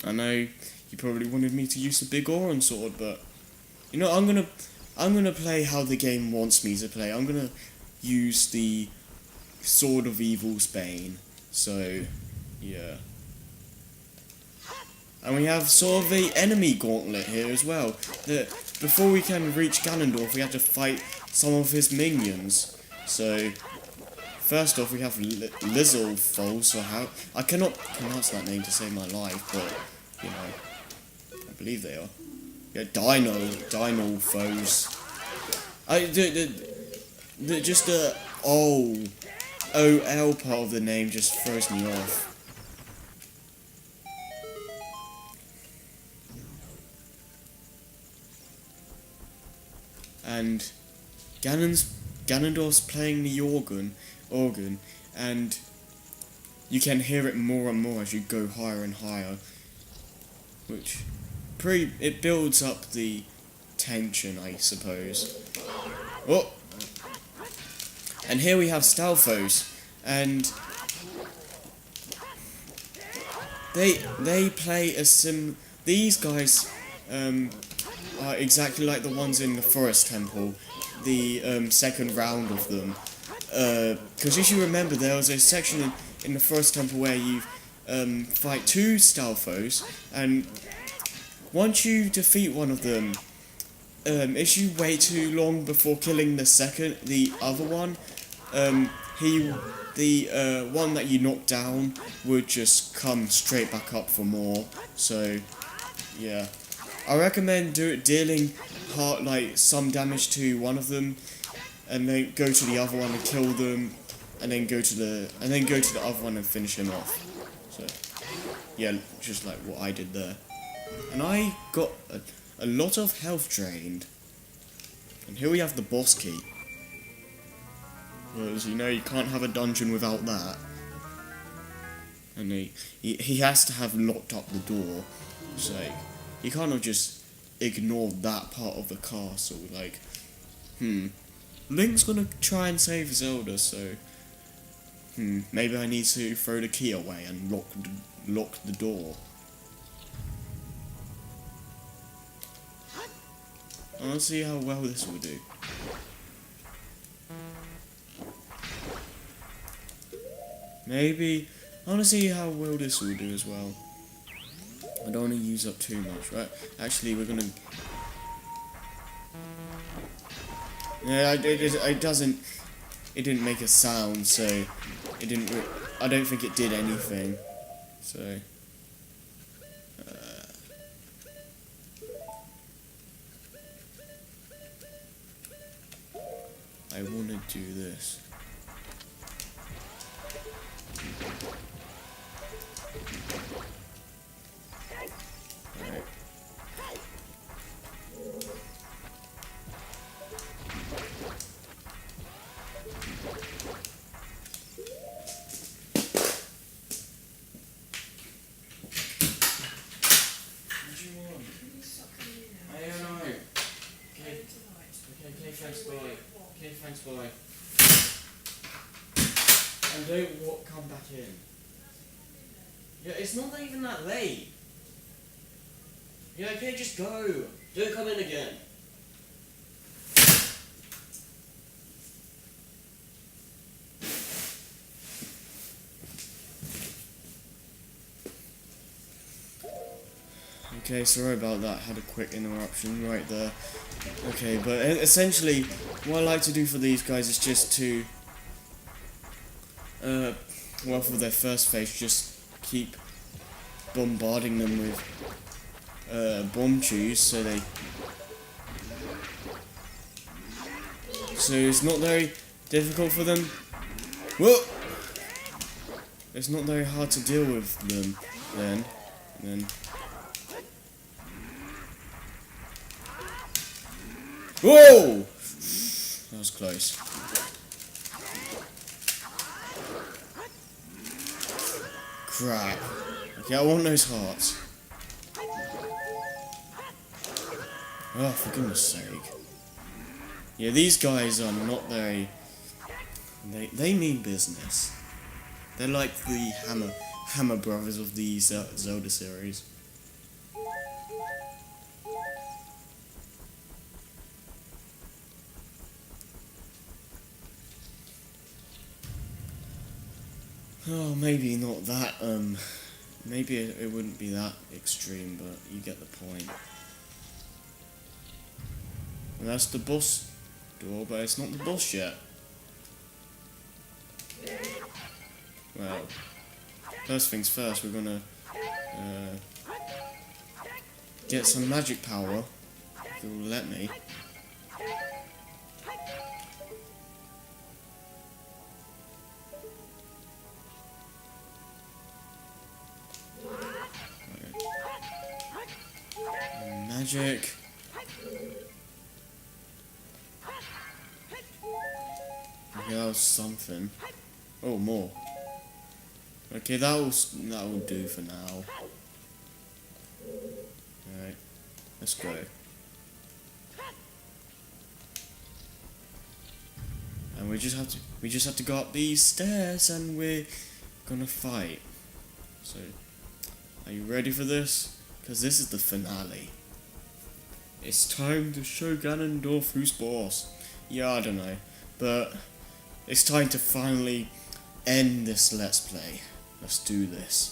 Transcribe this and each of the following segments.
I know you probably wanted me to use the big Oran sword, but you know, I'm gonna play how the game wants me to play. I'm gonna use the Sword of Evil's Bane. So, yeah. And we have sort of a enemy gauntlet here as well. That before we can reach Ganondorf, we have to fight some of his minions. So, first off, we have Lizalfos, or how I cannot pronounce that name to save my life, but you know, I believe they are. Yeah, Dino foes. Just the OL part of the name just throws me off. And Ganondorf's playing the organ, and you can hear it more and more as you go higher and higher, which it builds up the tension, I suppose. Oh, and here we have Stalfos, and they play these guys are exactly like the ones in the Forest Temple, the second round of them. Because if you remember, there was a section in the Forest Temple where you fight two Stalfos, and once you defeat one of them, if you wait too long before killing the other one, the one that you knocked down would just come straight back up for more. So, yeah. I recommend dealing some damage to one of them, and then go to the other one and kill them, and then go to the other one and finish him off. So, yeah, just like what I did there. And I got a lot of health drained. And here we have the boss key. Because, you know, you can't have a dungeon without that. And he has to have locked up the door. It's like, you can't have just ignored that part of the castle. Like, Link's gonna try and save Zelda, so maybe I need to throw the key away and lock the door. I want to see how well this will do. Maybe I want to see how well this will do as well. I don't want to use up too much, right? Actually, we're gonna. Yeah, it doesn't. It didn't make a sound, so it didn't. I don't think it did anything. So. I want to do this. Right. Thanks, boy. And don't come back in. Yeah, it's not even that late. Yeah, okay, just go. Don't come in again. Okay, sorry about that. Had a quick interruption right there. Okay, but essentially, what I like to do for these guys is just to, well, for their first phase, just keep bombarding them with bomb chews, so it's not very difficult for them. Whoa! It's not very hard to deal with them then. Whoa! That was close. Crap. Okay, I want those hearts. Oh, for goodness sake. Yeah, these guys are not very... They mean business. They're like the Hammer Brothers of the Zelda series. Oh, maybe not that, maybe it wouldn't be that extreme, but you get the point. And that's the boss door, but it's not the boss yet. Well, first things first, we're gonna get some magic power, if it will let me. Magic. Okay, that was something. Oh, more. Okay, that will do for now. Alright, let's go. And we just have to go up these stairs, and we're gonna fight. So, are you ready for this? Because this is the finale. It's time to show Ganondorf who's boss. Yeah, I don't know, but it's time to finally end this Let's Play. Let's do this.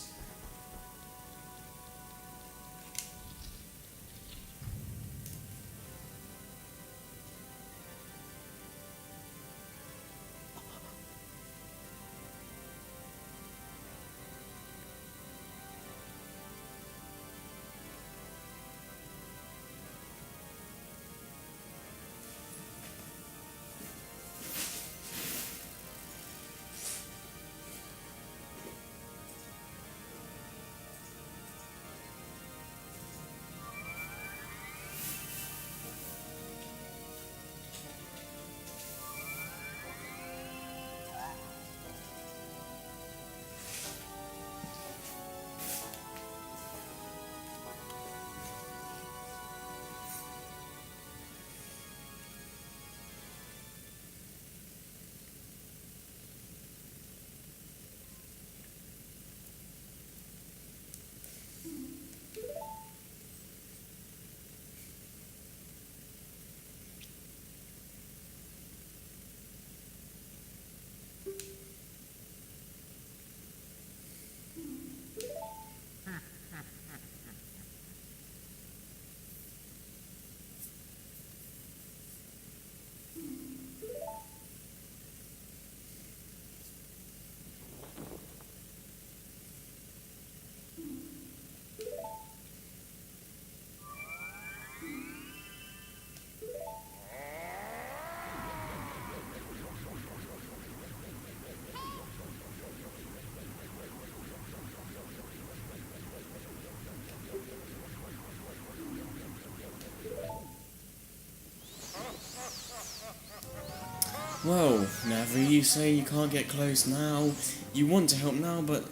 Well, Navi, you say you can't get close now. You want to help now, but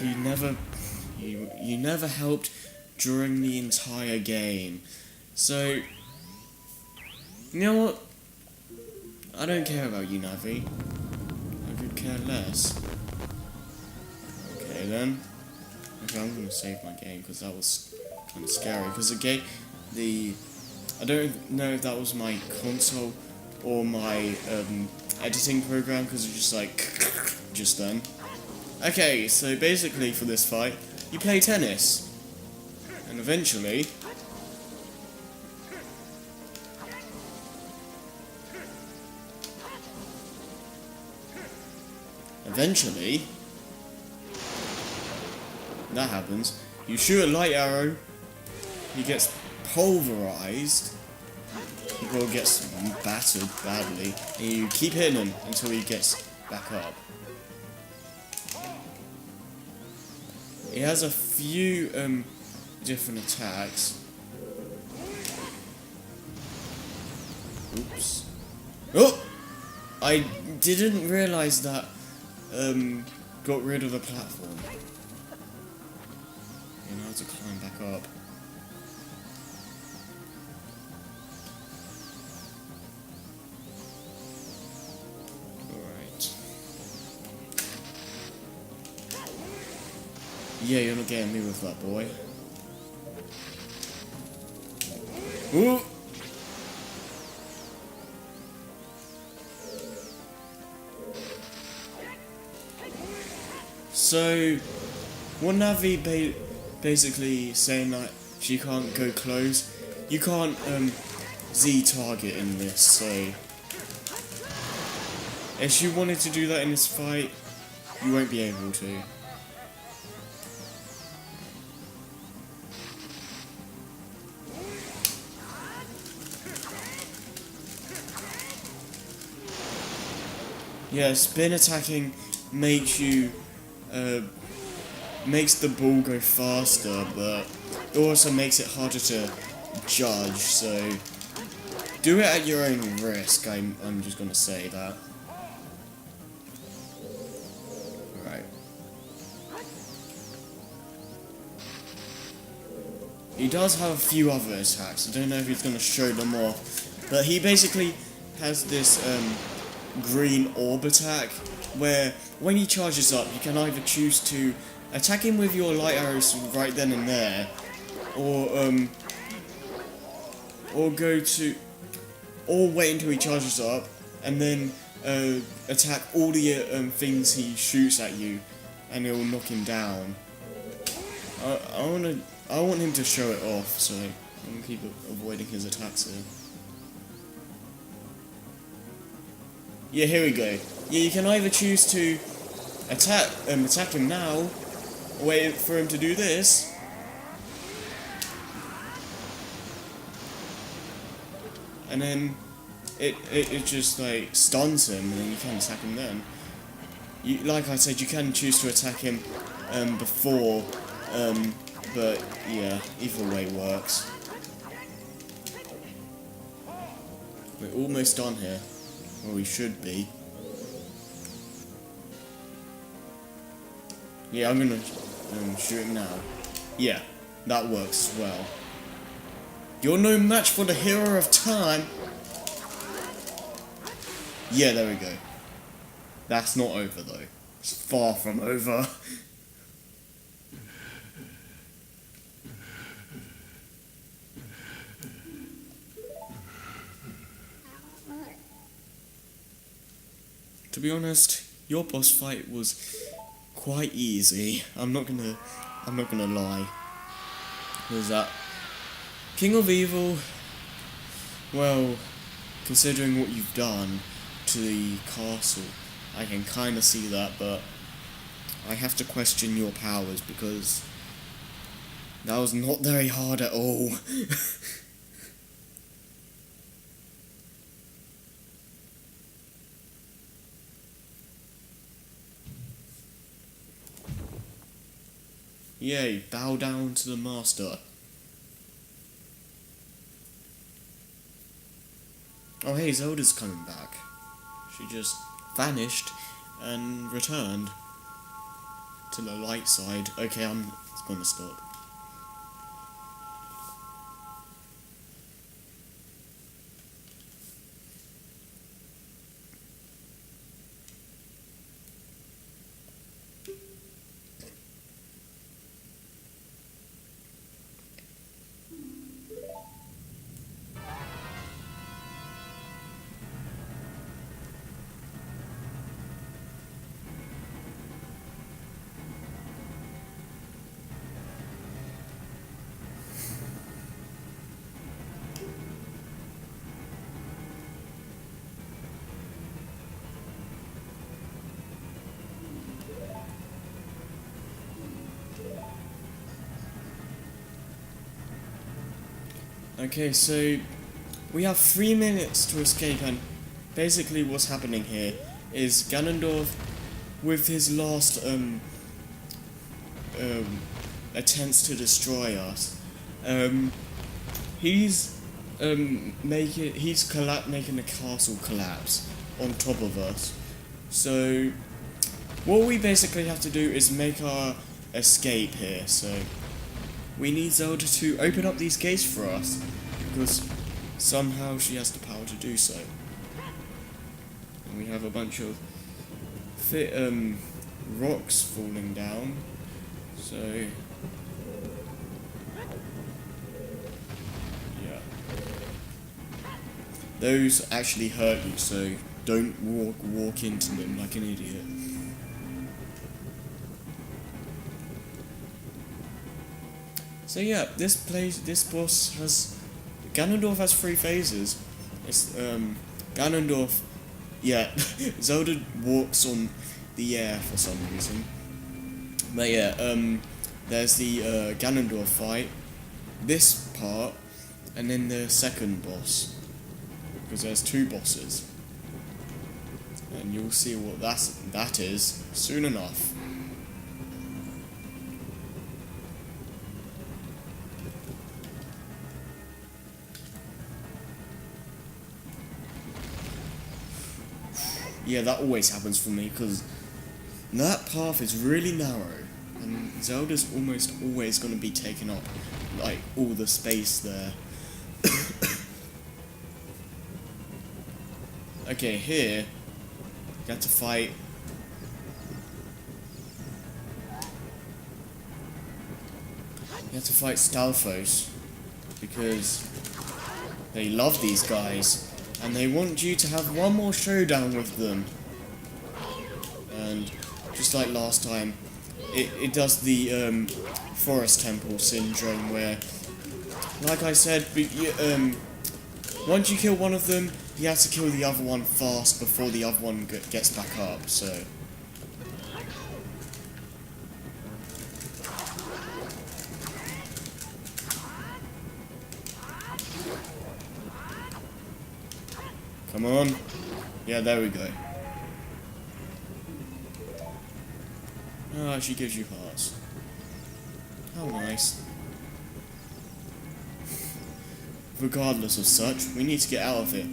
you never helped during the entire game. So, you know what? I don't care about you, Navi. I could care less. Okay then. Okay, I'm gonna save my game because that was kind of scary. Because I don't know if that was my console or my editing program, because it's just like just then. Okay, so basically for this fight, you play tennis, and eventually that happens. You shoot a light arrow, he gets pulverized. He gets battered badly, and you keep hitting him until he gets back up. He has a few different attacks. Oops. Oh! I didn't realise that got rid of the platform. You know how to climb back up. Yeah, you're not getting me with that, boy. Ooh! So, what Navi basically saying that she can't go close, you can't Z target in this, so if she wanted to do that in this fight, you won't be able to. Yeah, spin attacking makes you makes the ball go faster, but it also makes it harder to judge, so do it at your own risk. I'm just gonna say that. Alright. He does have a few other attacks. I don't know if he's gonna show them off, but he basically has this green orb attack where when he charges up you can either choose to attack him with your light arrows right then and there, or wait until he charges up and then attack all the things he shoots at you and it'll knock him down. I want him to show it off, so I'm gonna keep avoiding his attacks here. Yeah, here we go. Yeah, you can either choose to attack him now, or wait for him to do this. And then it just like stuns him, and then you can attack him then. Like I said, you can choose to attack him before, but yeah, either way works. We're almost done here. Well, we should be. Yeah, I'm gonna shoot him now. Yeah, that works as well. You're no match for the hero of time. Yeah, there we go. That's not over though. It's far from over. To be honest, your boss fight was quite easy. I'm not gonna lie. Was that King of Evil? Well, considering what you've done to the castle, I can kind of see that, but I have to question your powers because that was not very hard at all. Yay, bow down to the master. Oh hey, Zelda's coming back. She just vanished and returned to the light side. Okay, I'm gonna stop. Okay, so we have 3 minutes to escape, and basically what's happening here is Ganondorf, with his last attempts to destroy us, he's making the castle collapse on top of us. So what we basically have to do is make our escape here. So we need Zelda to open up these gates for us, because somehow she has the power to do so. And we have a bunch of rocks falling down, so yeah. Those actually hurt you, so don't walk into them like an idiot. So yeah, this boss has Ganondorf has 3 phases. It's Ganondorf. Yeah, Zelda walks on the air for some reason. But yeah, there's the Ganondorf fight, this part, and then the second boss. Because there's 2 bosses. And you'll see what that is soon enough. Yeah, that always happens for me, because that path is really narrow, and Zelda's almost always going to be taking up, like, all the space there. Okay, here, you have to fight... You have to fight Stalfos, because they love these guys. And they want you to have one more showdown with them. And just like last time, it does the forest temple syndrome where, like I said, once you kill one of them, you have to kill the other one fast before the other one gets back up, so... Come on. Yeah, there we go. Ah, she gives you hearts. How nice. Regardless of such, we need to get out of here.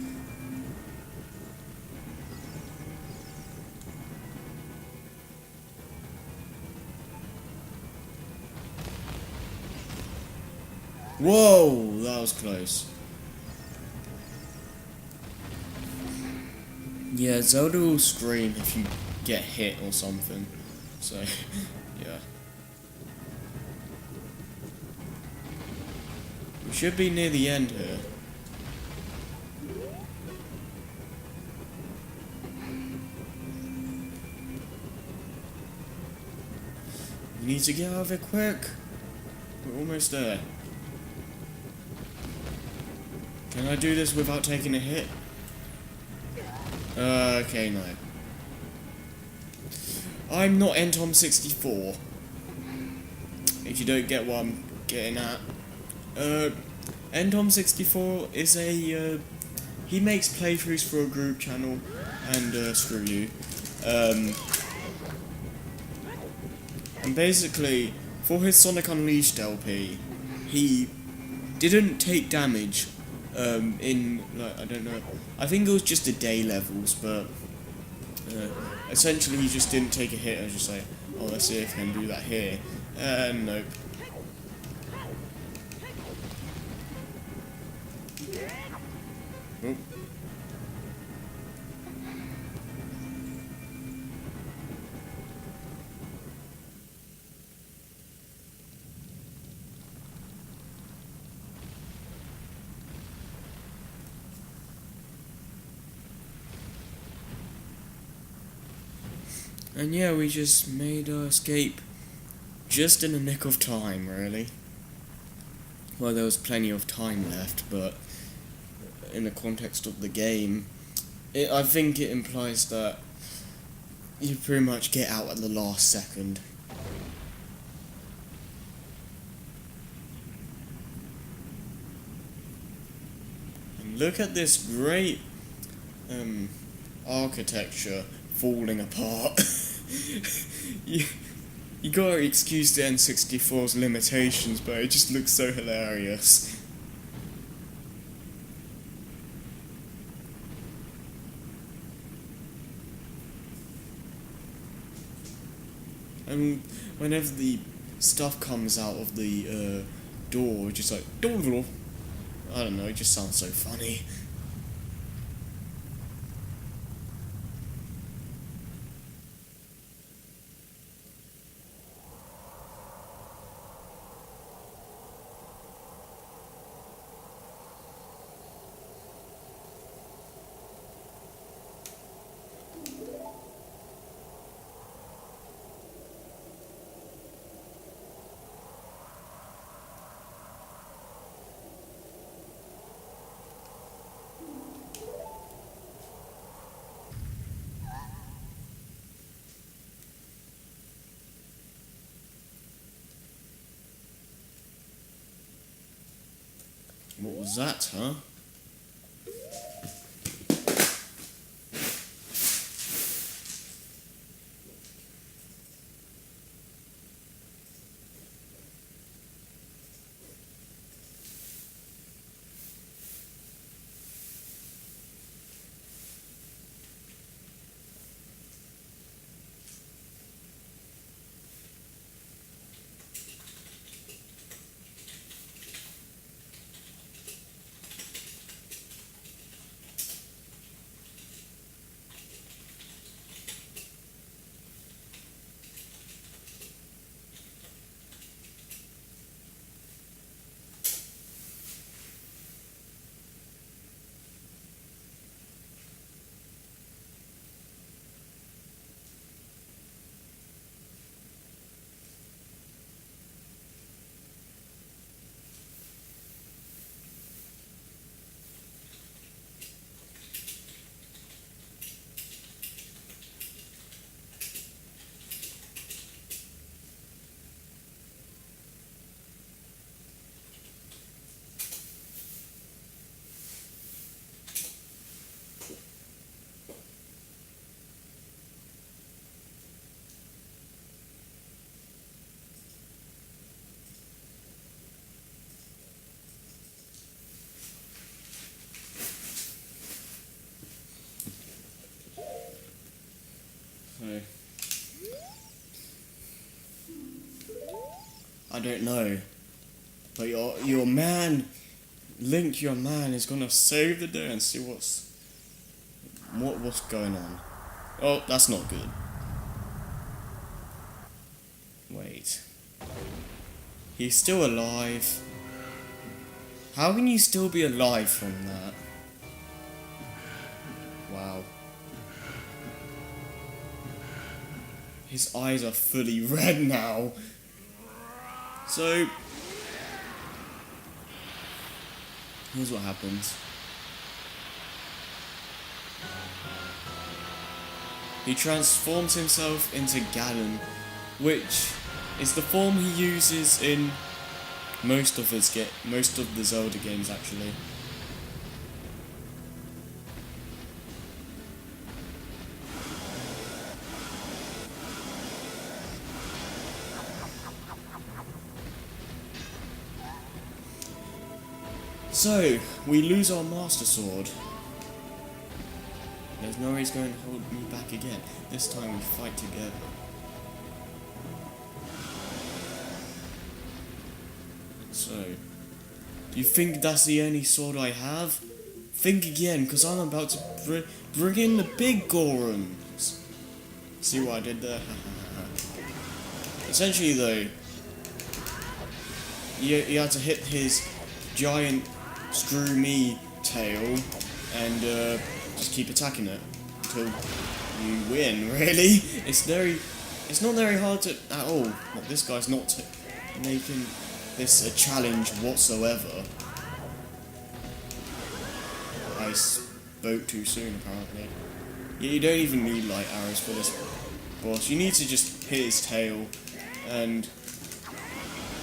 Whoa, that was close. Yeah, Zelda will scream if you get hit or something. So, yeah. We should be near the end here. We need to get out of here quick. We're almost there. Can I do this without taking a hit? Okay, no. I'm not Entom64. If you don't get what I'm getting at. Entom64 is a, he makes playthroughs for a group channel, and, screw you. And basically, for his Sonic Unleashed LP, he didn't take damage in, like, I don't know, I think it was just the day levels, but essentially he just didn't take a hit. I was just like, oh, let's see if I can do that here. Nope. Oh. And yeah, we just made our escape just in the nick of time, really. Well, there was plenty of time left, but in the context of the game, I think it implies that you pretty much get out at the last second. And look at this great architecture falling apart. you gotta excuse the N64's limitations, but it just looks so hilarious. And whenever the stuff comes out of the door, it's just like, I don't know, it just sounds so funny. What was that, huh? So, I don't know, but your man, Link, your man, is gonna save the day and see what's going on. Oh, that's not good. Wait, he's still alive. How can you still be alive from that? Wow. His eyes are fully red now. So, here's what happens. He transforms himself into Ganon, which is the form he uses in most of the Zelda games, actually. So, we lose our Master Sword. There's no way he's going to hold me back again. This time we fight together. So, you think that's the only sword I have? Think again, because I'm about to bring in the big Gorons. See what I did there? Essentially though, you had to hit his giant screw me tail and just keep attacking it until you win, really. It's not very hard to at all. Well, this guy's not making this a challenge whatsoever. I spoke too soon, apparently. Yeah, you don't even need light arrows for this boss. You need to just hit his tail and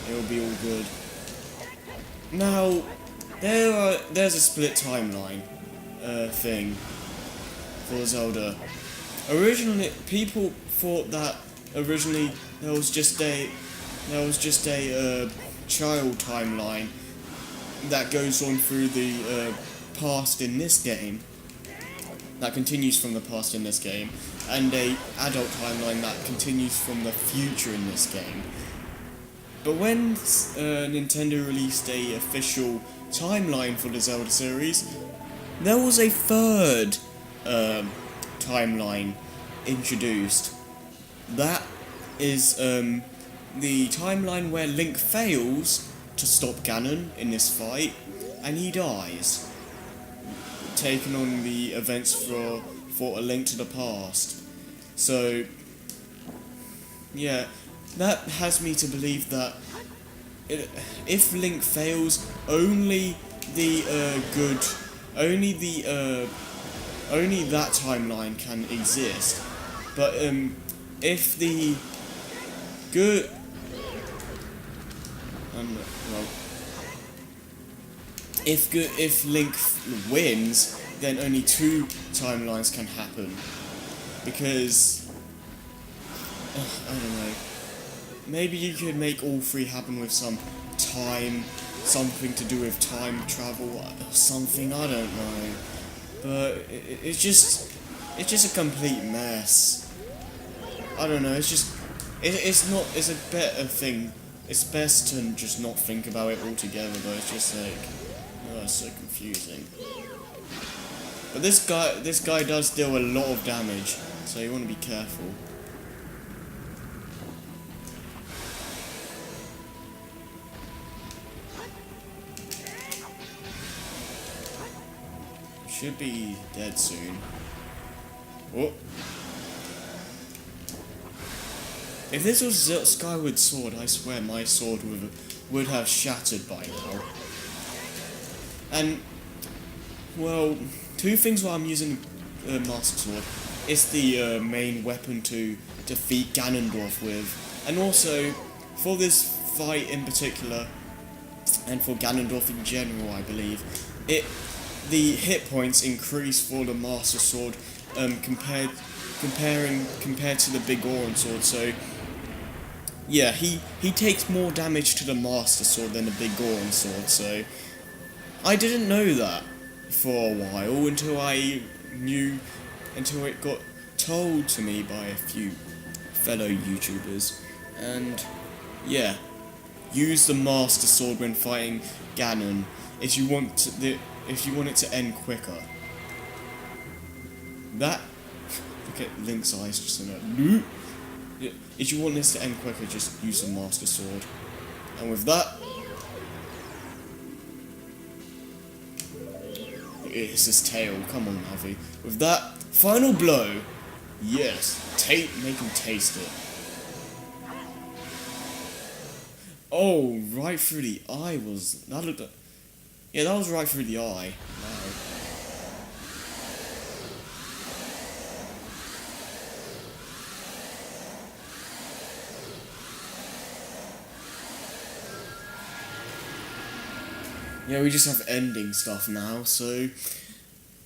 it'll be all good. Now, there's a split timeline thing for Zelda. Originally, people thought that originally there was just a child timeline that goes on through the past in this game, that continues from the past in this game, and a adult timeline that continues from the future in this game. But when Nintendo released a official timeline for the Zelda series, there was a third timeline introduced. That is the timeline where Link fails to stop Ganon in this fight, and he dies, taking on the events for A Link to the Past. So, yeah, that has me to believe that if Link fails, only that timeline can exist. But if the good, well, if Link wins, then only 2 timelines can happen. Because I don't know. Maybe you could make all 3 happen with something to do with time travel or something. I don't know. But it's just a complete mess. I don't know. It's a better thing. It's best to just not think about it altogether. But it's just like, oh, it's so confusing. But this guy does deal a lot of damage, so you want to be careful. Should be dead soon. Oh. If this was Skyward Sword, I swear my sword would have shattered by now. And, well, 2 things while I'm using Master Sword. It's the main weapon to defeat Ganondorf with. And also, for this fight in particular, and for Ganondorf in general, I believe, the hit points increase for the Master Sword compared to the Big Oran Sword. So yeah, he takes more damage to the Master Sword than the Big Oran Sword. So I didn't know that for a while until it got told to me by a few fellow YouTubers. And yeah, use the Master Sword when fighting Ganon if you want it to end quicker. That, look at Link's eyes just in that. If you want this to end quicker, just use the Master Sword. And with that, it's his tail. Come on, Navi. With that final blow, yes, make him taste it. Oh, right through the eye yeah, that was right through the eye. Wow. Yeah, we just have ending stuff now, so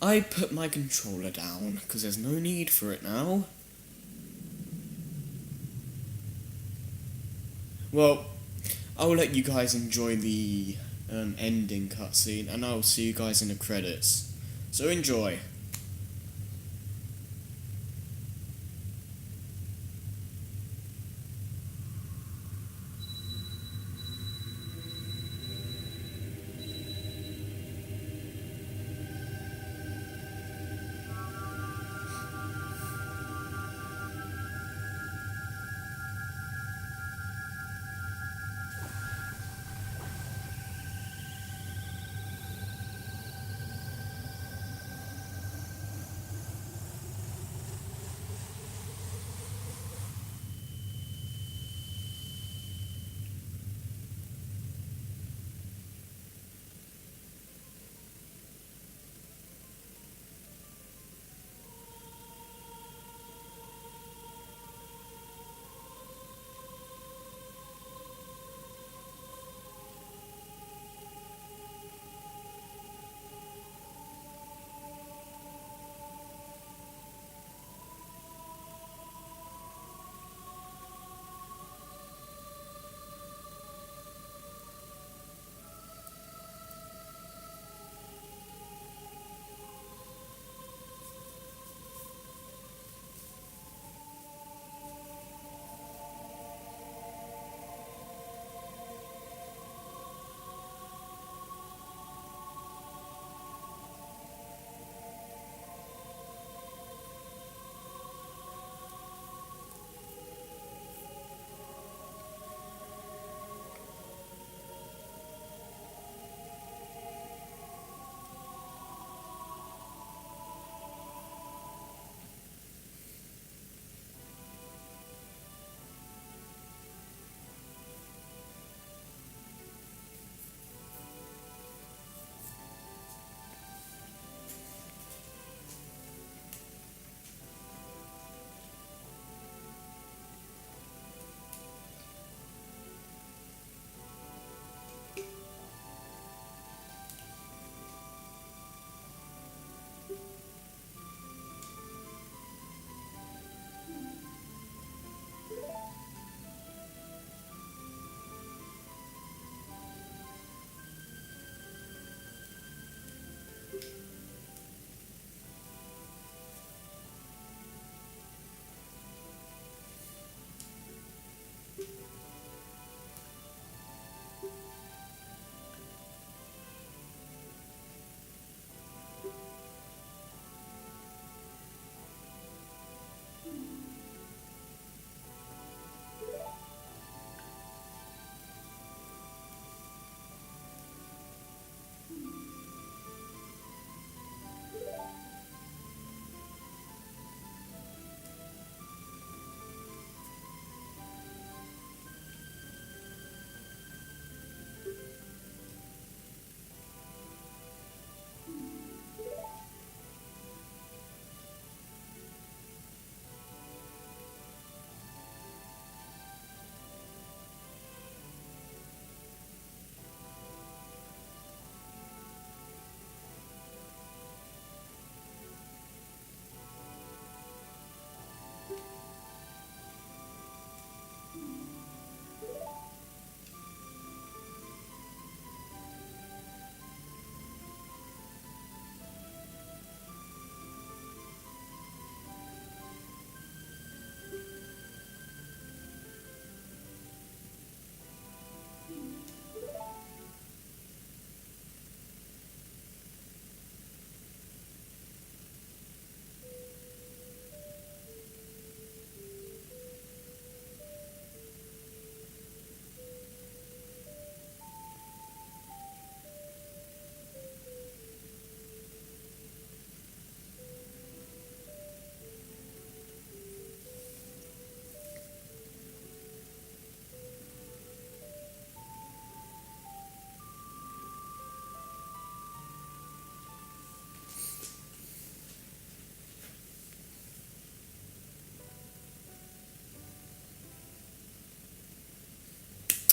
I put my controller down, because there's no need for it now. Well, I will let you guys enjoy the ending cutscene, and I will see you guys in the credits. So enjoy.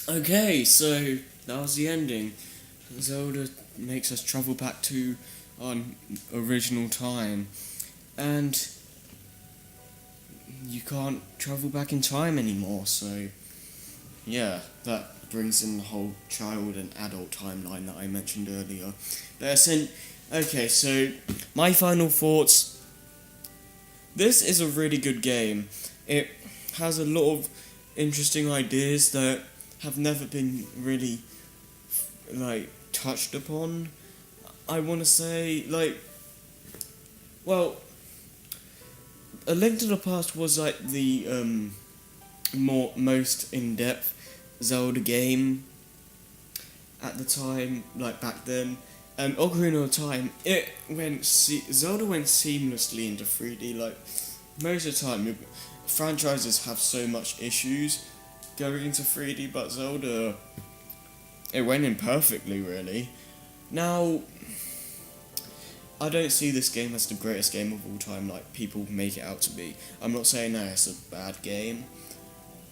Okay, so that was the ending. Zelda makes us travel back to our original time, and you can't travel back in time anymore, so yeah, that brings in the whole child and adult timeline that I mentioned earlier. Okay, so my final thoughts. This is a really good game. It has a lot of interesting ideas that have never been really touched upon. I want to say well, A Link to the Past was like the most in-depth Zelda game at the time, like back then. And Ocarina of Time, Zelda went seamlessly into 3D. Like most of the time, franchises have so much issues going into 3D, but Zelda, it went in perfectly, really. Now, I don't see this game as the greatest game of all time, like people make it out to be. I'm not saying that it's a bad game.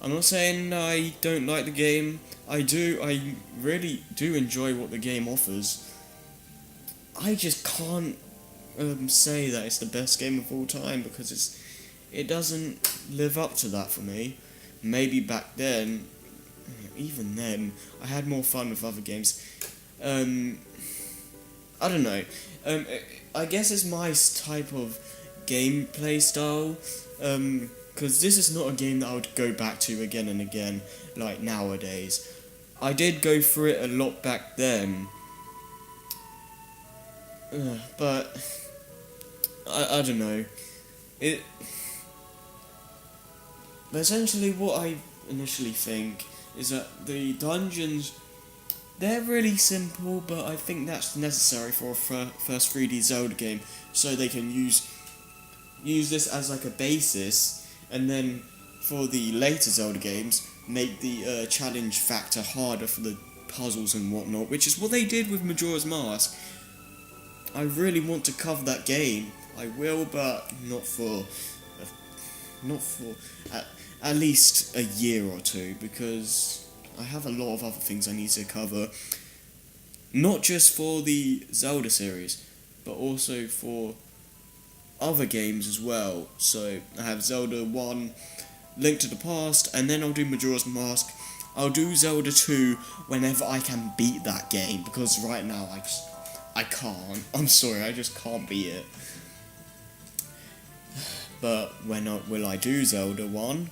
I'm not saying I don't like the game. I do. I really do enjoy what the game offers. I just can't say that it's the best game of all time because it doesn't live up to that for me. Maybe back then, even then, I had more fun with other games. I don't know. I guess it's my type of gameplay style. Because this is not a game that I would go back to again and again, like nowadays. I did go through it a lot back then. But I don't know. But essentially what I initially think is that the dungeons, they're really simple, but I think that's necessary for a first 3D Zelda game, so they can use this as like a basis, and then for the later Zelda games, make the challenge factor harder for the puzzles and whatnot, which is what they did with Majora's Mask. I really want to cover that game. I will, but not for at least a year or two, because I have a lot of other things I need to cover. Not just for the Zelda series, but also for other games as well. So I have Zelda 1, Link to the Past, and then I'll do Majora's Mask. I'll do Zelda 2 whenever I can beat that game, because right now I can't. I'm sorry, I just can't beat it. But when will I do Zelda 1?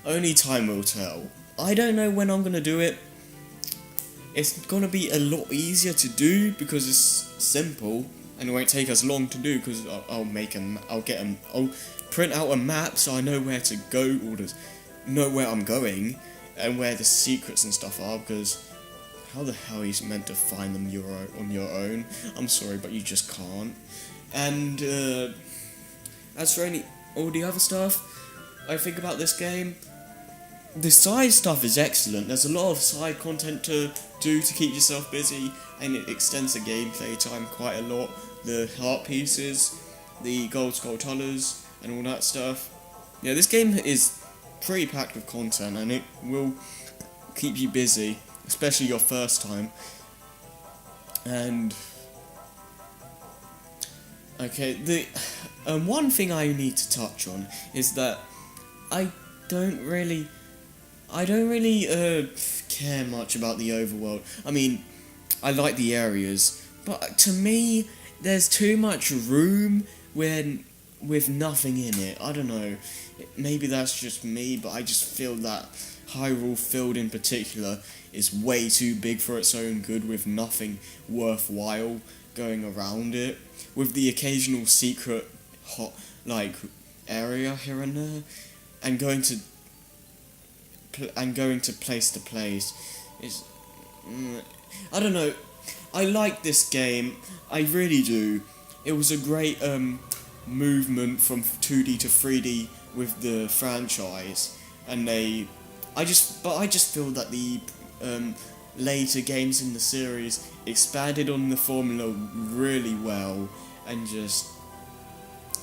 Only time will tell. I don't know when I'm gonna do it. It's gonna be a lot easier to do because it's simple and it won't take as long to do, because I'll print out a map so I know where to go, or know where I'm going and where the secrets and stuff are, because how the hell are you meant to find them on your own? I'm sorry, but you just can't. And as for all the other stuff I think about this game, the side stuff is excellent. There's a lot of side content to do to keep yourself busy, and it extends the gameplay time quite a lot. The heart pieces, the gold skulltulas, and all that stuff. Yeah, this game is pretty packed with content, and it will keep you busy, especially your first time. And okay, the one thing I need to touch on is that I don't really care much about the overworld. I mean, I like the areas, but to me, there's too much room with nothing in it. I don't know. Maybe that's just me, but I just feel that Hyrule Field in particular is way too big for its own good, with nothing worthwhile going around it, with the occasional secret area here and there, and going to place to place is I don't know. I like this game, I really do. It was a great movement from 2D to 3D with the franchise, and I just feel that the later games in the series expanded on the formula really well, and just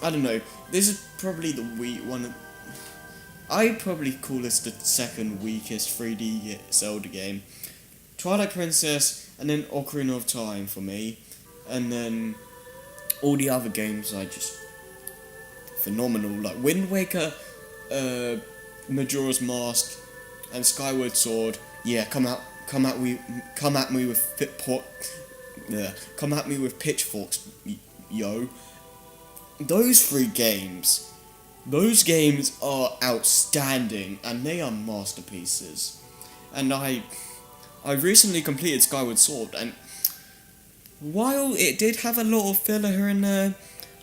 I don't know. This is probably I'd probably call this the second weakest 3D Zelda game. Twilight Princess, and then Ocarina of Time for me, and then all the other games are just phenomenal, like Wind Waker, Majora's Mask, and Skyward Sword. Yeah, come at me with pitchforks, yo. Those games are outstanding, and they are masterpieces. And I recently completed Skyward Sword, and while it did have a lot of filler here and there,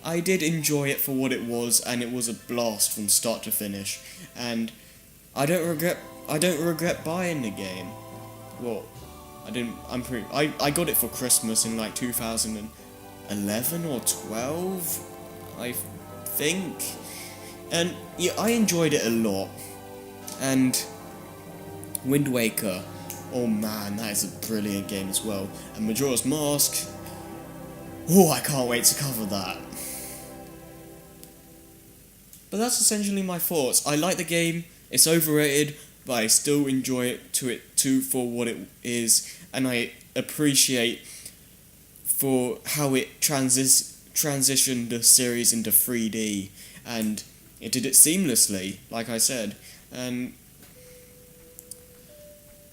I did enjoy it for what it was, and it was a blast from start to finish. And I don't regret buying the game. Well, I got it for Christmas in like 2011 or 12, I think. And yeah, I enjoyed it a lot. And Wind Waker, oh man, that is a brilliant game as well. And Majora's Mask, oh, I can't wait to cover that. But that's essentially my thoughts. I like the game, it's overrated, but I still enjoy it for what it is, and I appreciate for how it transitioned the series into 3D, and it did it seamlessly, like I said. And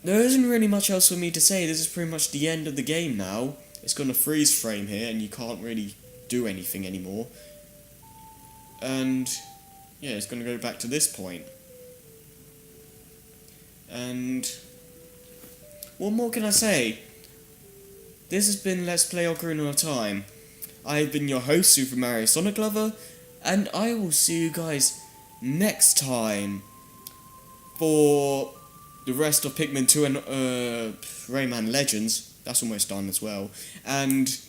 there isn't really much else for me to say. This is pretty much the end of the game now. It's gonna freeze frame here, and you can't really do anything anymore. And yeah, it's gonna go back to this point. And what more can I say? This has been Let's Play Ocarina of Time. I've been your host, Super Mario Sonic Lover, and I will see you guys next time for the rest of Pikmin 2 and Rayman Legends. That's almost done as well. And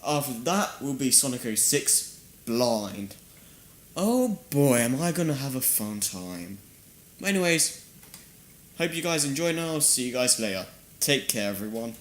after that will be Sonic 06 Blind. Oh boy, am I gonna have a fun time. Anyways, hope you guys enjoy, and I'll see you guys later. Take care, everyone.